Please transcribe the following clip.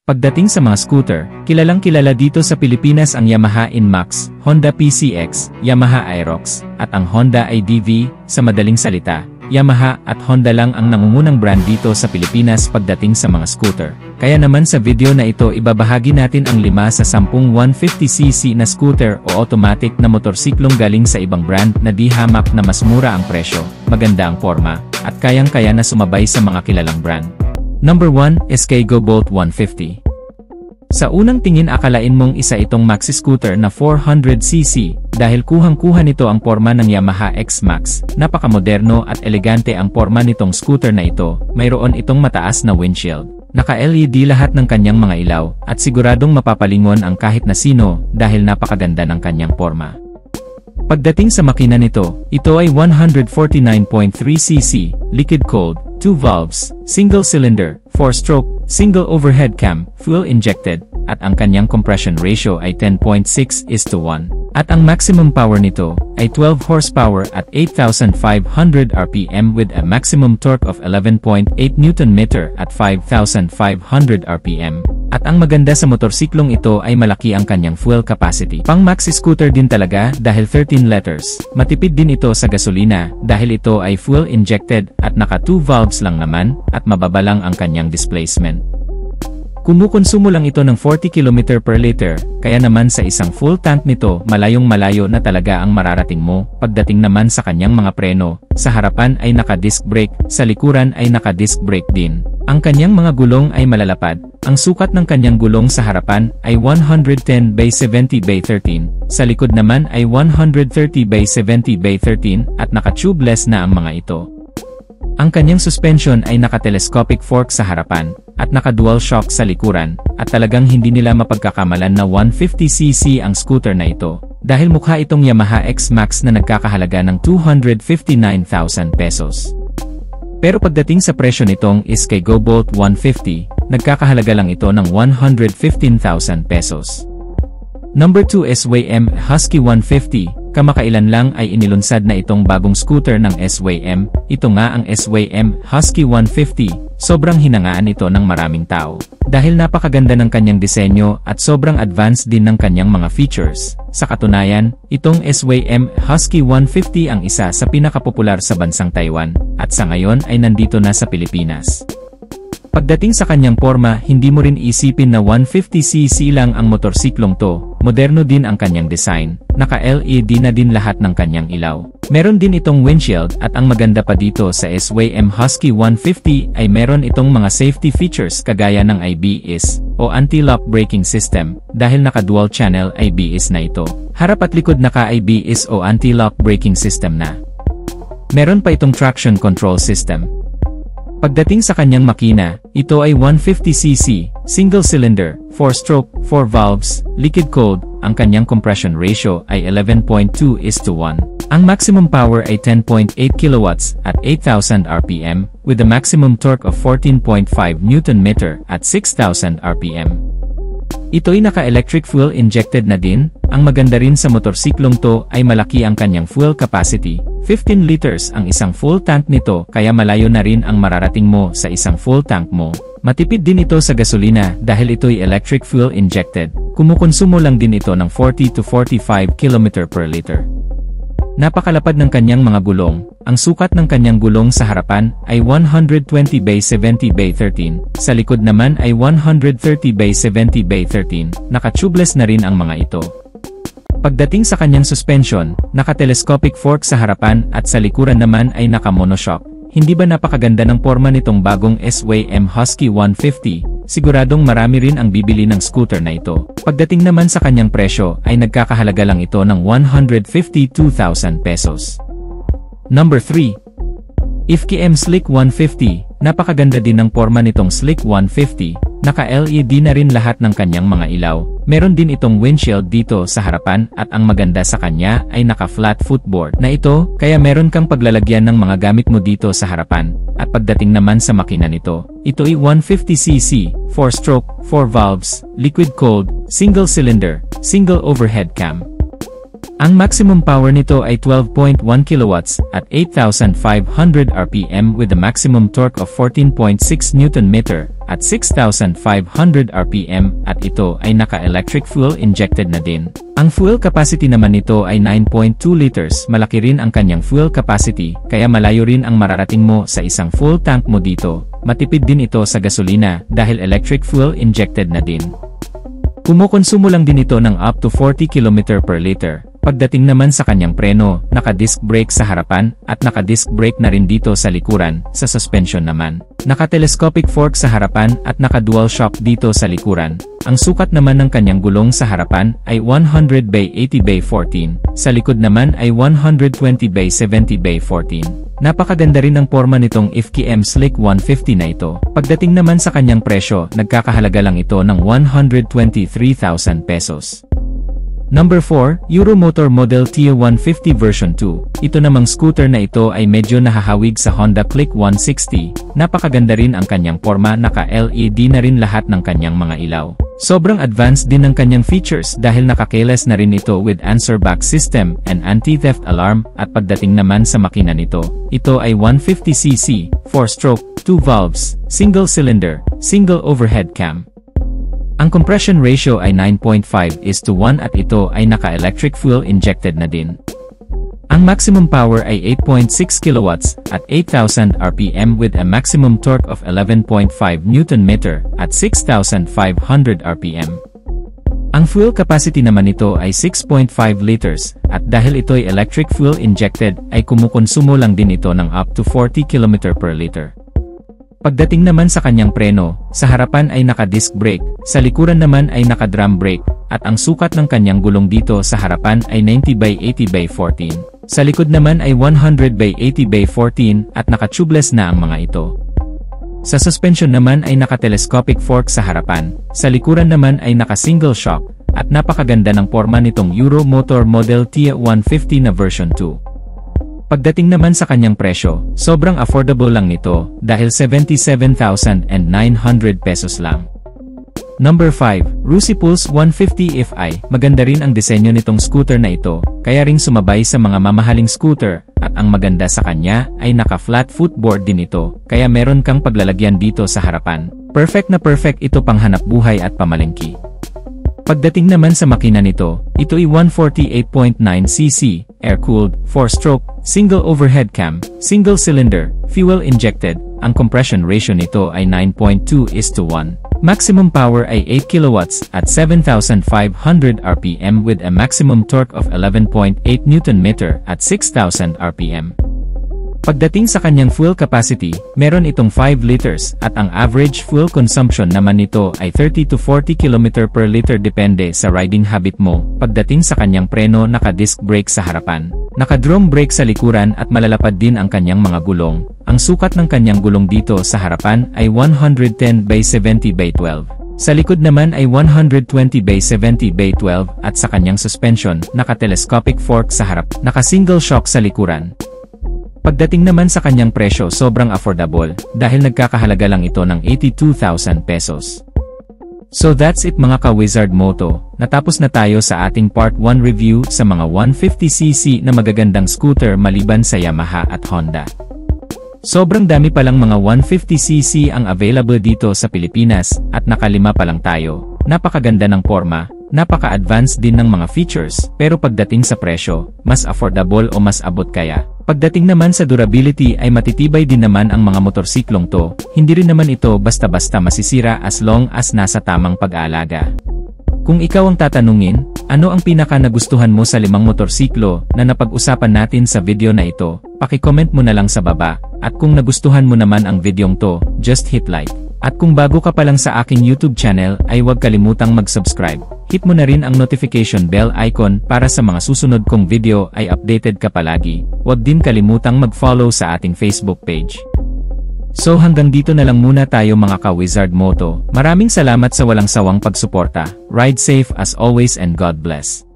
Pagdating sa mga scooter, kilalang kilala dito sa Pilipinas ang Yamaha Inmax, Honda PCX, Yamaha Aerox, at ang Honda IDV. Sa madaling salita, Yamaha at Honda lang ang nangungunang brand dito sa Pilipinas pagdating sa mga scooter. Kaya naman sa video na ito ibabahagi natin ang 5 sa 10 150cc na scooter o automatic na motorsiklong galing sa ibang brand na di hamak na mas mura ang presyo, maganda ang forma, at kayang-kaya na sumabay sa mga kilalang brand. Number 1, SK Go Bolt 150. Sa unang tingin akalain mong isa itong maxi scooter na 400cc, dahil kuhang-kuha nito ang porma ng Yamaha X-Max. Napakamoderno at elegante ang porma nitong scooter na ito, mayroon itong mataas na windshield. Naka-LED lahat ng kanyang mga ilaw, at siguradong mapapalingon ang kahit na sino dahil napakaganda ng kanyang porma. Pagdating sa makina nito, ito ay 149.3cc, liquid-cooled, 2 valves, single cylinder, 4-stroke, single overhead cam, fuel-injected, at ang kanyang compression ratio ay 10.6:1. At ang maximum power nito ay 12 horsepower at 8,500 RPM with a maximum torque of 11.8 Nm at 5,500 RPM. At ang maganda sa motorsiklong ito ay malaki ang kanyang fuel capacity. Pang maxi scooter din talaga dahil 13 liters. Matipid din ito sa gasolina dahil ito ay fuel injected at naka 2 valves lang naman at mababa lang ang kanyang displacement. Kumukonsumo lang ito ng 40 km per liter, kaya naman sa isang full tank nito malayong malayo na talaga ang mararating mo. Pagdating naman sa kanyang mga preno, sa harapan ay naka-disc brake, sa likuran ay naka-disc brake din. Ang kanyang mga gulong ay malalapad. Ang sukat ng kanyang gulong sa harapan ay 110/70/13, sa likod naman ay 130/70/13 at naka-tubeless na ang mga ito. Ang kanyang suspension ay naka-telescopic fork sa harapan, at naka-dual shock sa likuran, at talagang hindi nila mapagkakamalan na 150cc ang scooter na ito, dahil mukha itong Yamaha X-Max na nagkakahalaga ng 259,000 pesos. Pero pagdating sa presyo nitong SK Go Bolt 150, nagkakahalaga lang ito ng 115,000 pesos. Number 2, SYM Husky 150. Kamakailan lang ay inilunsad na itong bagong scooter ng SYM. Ito nga ang SYM Husky 150. Sobrang hinangaan ito ng maraming tao, dahil napakaganda ng kanyang disenyo at sobrang advanced din ng kanyang mga features. Sa katunayan, itong SYM Husky 150 ang isa sa pinakapopular sa bansang Taiwan, at sa ngayon ay nandito na sa Pilipinas. Pagdating sa kanyang porma, hindi mo rin isipin na 150cc lang ang motorsiklong to. Moderno din ang kanyang design, naka-LED na din lahat ng kanyang ilaw. Meron din itong windshield at ang maganda pa dito sa SYM Husky 150 ay meron itong mga safety features kagaya ng ABS o anti-lock braking system dahil naka-dual channel ABS na ito. Harap at likod naka-ABS o anti-lock braking system na. Meron pa itong traction control system. Pagdating sa kanyang makina, ito ay 150cc, single cylinder, 4-stroke, 4 valves, liquid-cooled, ang kanyang compression ratio ay 11.2:1. Ang maximum power ay 10.8 kW at 8,000 RPM, with a maximum torque of 14.5 Nm at 6,000 RPM. Ito'y naka-electric fuel injected na din. Ang maganda rin sa motorsiklong to ay malaki ang kanyang fuel capacity. 15 liters ang isang full tank nito kaya malayo na rin ang mararating mo sa isang full tank mo. Matipid din ito sa gasolina dahil ito'y electric fuel injected. Kumukonsumo lang din ito ng 40 to 45 km per liter. Napakalapad ng kanyang mga gulong. Ang sukat ng kanyang gulong sa harapan ay 120/70/13, sa likod naman ay 130/70/13, naka-tubeless na rin ang mga ito. Pagdating sa kanyang suspension, naka-telescopic fork sa harapan at sa likuran naman ay naka-monoshock. Hindi ba napakaganda ng porma nitong bagong SYM Husky 150? Siguradong marami rin ang bibili ng scooter na ito. Pagdating naman sa kanyang presyo ay nagkakahalaga lang ito ng 152,000 pesos. Number 3. IFKM Slick 150. Napakaganda din ng porma nitong Slick 150. Naka-LED na rin lahat ng kanyang mga ilaw. Meron din itong windshield dito sa harapan at ang maganda sa kanya ay naka-flat footboard na ito kaya meron kang paglalagyan ng mga gamit mo dito sa harapan. At pagdating naman sa makina nito, ito ay 150cc, 4-stroke, 4 valves, liquid-cooled, single cylinder, single overhead cam. Ang maximum power nito ay 12.1 kilowatts at 8,500 RPM with a maximum torque of 14.6 Nm at 6,500 RPM at ito ay naka-electric fuel injected na din. Ang fuel capacity naman nito ay 9.2 liters. Malaki rin ang kanyang fuel capacity kaya malayo rin ang mararating mo sa isang full tank mo dito. Matipid din ito sa gasolina dahil electric fuel injected na din. Kumukonsumo lang din ito ng up to 40 km per liter. Pagdating naman sa kanyang preno, naka-disc brake sa harapan at naka-disc brake na rin dito sa likuran. Sa suspension naman, naka-telescopic fork sa harapan at naka-dual shock dito sa likuran. Ang sukat naman ng kanyang gulong sa harapan ay 100 by 80 by 14. Sa likod naman ay 120 by 70 by 14. Napakaganda rin ang forma nitong FKM Slick 150 na ito. Pagdating naman sa kanyang presyo, nagkakahalaga lang ito ng 123,000 pesos. Number 4, Euromotor Model T150 version 2. Ito namang scooter na ito ay medyo nahahawig sa Honda Click 160. Napakaganda rin ang kanyang forma, naka-LED na rin lahat ng kanyang mga ilaw. Sobrang advanced din ang kanyang features dahil naka-keyless na rin ito with answer back system and anti-theft alarm at pagdating naman sa makina nito, ito ay 150cc, 4-stroke, 2 valves, single cylinder, single overhead cam. Ang compression ratio ay 9.5:1 at ito ay naka-electric fuel injected na din. Ang maximum power ay 8.6 kilowatts at 8,000 RPM with a maximum torque of 11.5 Nm at 6,500 RPM. Ang fuel capacity naman nito ay 6.5 liters at dahil ito ay electric fuel injected ay kumukonsumo lang din ito ng up to 40 km per liter. Pagdating naman sa kanyang preno, sa harapan ay naka-disc brake, sa likuran naman ay naka-drum brake, at ang sukat ng kanyang gulong dito sa harapan ay 90 by 80 by 14. Sa likod naman ay 100 by 80 by 14 at naka-tubeless na ang mga ito. Sa suspension naman ay naka-telescopic fork sa harapan, sa likuran naman ay naka-single shock, at napakaganda ng forma nitong Euromotor Model T150 na version 2. Pagdating naman sa kanyang presyo, sobrang affordable lang nito dahil 77,900 pesos lang. Number 5, Rusi Pulse 150 Fi. Maganda rin ang disenyo nitong scooter na ito, kaya ring sumabay sa mga mamahaling scooter, at ang maganda sa kanya ay naka-flat footboard din ito, kaya meron kang paglalagyan dito sa harapan. Perfect na perfect ito pang hanap buhay at pamalengke. Pagdating naman sa makina nito, ito ay 148.9cc, air-cooled, 4-stroke, single overhead cam, single cylinder, fuel injected. Ang compression ratio nito ay 9.2:1. Maximum power ay 8 kilowatts at 7,500 RPM with a maximum torque of 11.8 Nm at 6,000 RPM. Pagdating sa kanyang fuel capacity, meron itong 5 liters at ang average fuel consumption naman nito ay 30 to 40 km per liter depende sa riding habit mo. Pagdating sa kanyang preno, naka-disc brake sa harapan, naka-drum brake sa likuran at malalapad din ang kanyang mga gulong. Ang sukat ng kanyang gulong dito sa harapan ay 110 by 70 by 12. Sa likod naman ay 120 by 70 by 12 at sa kanyang suspension, naka-telescopic fork sa harap, naka-single shock sa likuran. Pagdating naman sa kanyang presyo, sobrang affordable dahil nagkakahalaga lang ito ng 82,000 pesos. So that's it mga ka-Wizard Moto, natapos na tayo sa ating part 1 review sa mga 150cc na magagandang scooter maliban sa Yamaha at Honda. Sobrang dami palang mga 150cc ang available dito sa Pilipinas at nakalima pa lang tayo. Napakaganda ng forma, napaka-advanced din ng mga features, pero pagdating sa presyo, mas affordable o mas abot kaya. Pagdating naman sa durability ay matitibay din naman ang mga motorsiklong to, hindi rin naman ito basta-basta masisira as long as nasa tamang pag-aalaga. Kung ikaw ang tatanungin, ano ang pinaka nagustuhan mo sa 5 motorsiklo na napag-usapan natin sa video na ito, paki-comment mo na lang sa baba, at kung nagustuhan mo naman ang videong to, just hit like. At kung bago ka pa lang sa aking YouTube channel ay huwag kalimutang mag-subscribe. Hit mo na rin ang notification bell icon para sa mga susunod kong video ay updated ka palagi. Huwag din kalimutang mag-follow sa ating Facebook page. So hanggang dito na lang muna tayo mga ka-Wizard Moto. Maraming salamat sa walang sawang pagsuporta. Ride safe as always and God bless.